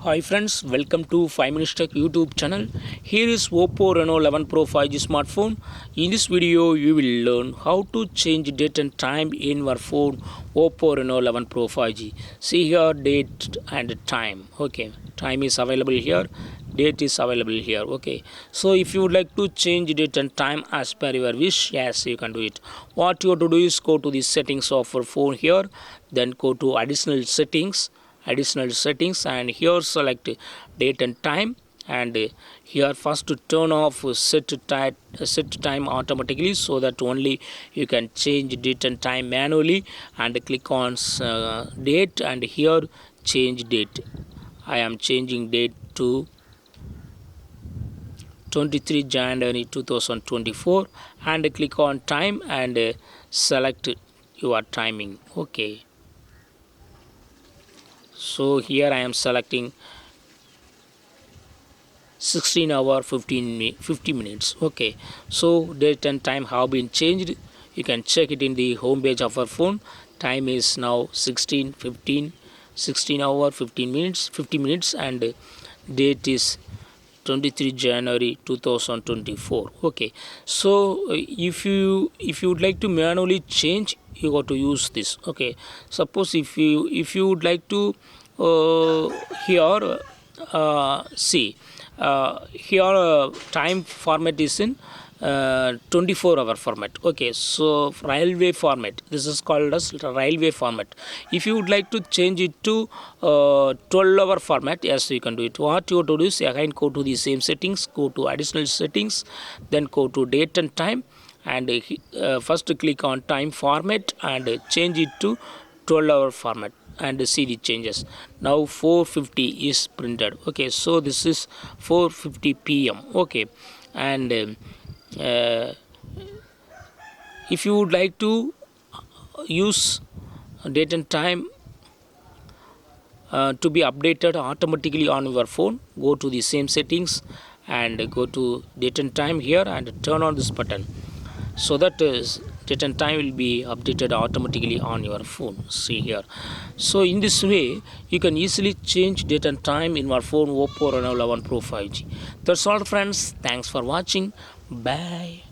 Hi friends, welcome to 5 Minutes Tech YouTube channel. Here is Oppo Reno 11 Pro 5G smartphone. In this video, you will learn how to change date and time in your phone Oppo Reno 11 Pro 5G. See here date and time. Okay, time is available here. Date is available here. Okay, so if you would like to change date and time as per your wish, yes, you can do it. What you have to do is go to the settings of your phone here, then go to additional settings and here select date and time, and here first to turn off set time automatically, so that only you can change date and time manually, and click on date, and here change date. I am changing date to 23 January 2024 and click on time and select your timing. Okay, so here I am selecting 16 hour 50 minutes. Okay, so date and time have been changed. You can check it in the home page of our phone. Time is now 16 hour 15 minutes 50 minutes, and date is 23 January 2024. Okay, so if you would like to manually change, you got to use this. Okay, suppose if you would like to here see here time format is in 24-hour format. Okay, so railway format, this is called as railway format. If you would like to change it to 12-hour format, yes, you can do it. What you have to do is again go to the same settings, go to additional settings, then go to date and time, and first click on time format and change it to 12-hour format and see the changes. Now 4:50 is printed. Okay, so this is 4:50 p.m. Okay, and if you would like to use date and time to be updated automatically on your phone, go to the same settings and go to date and time here and turn on this button, so that date and time will be updated automatically on your phone. See here, so in this way you can easily change date and time in your phone Oppo Reno 11 Pro 5G. That's all friends, thanks for watching, bye.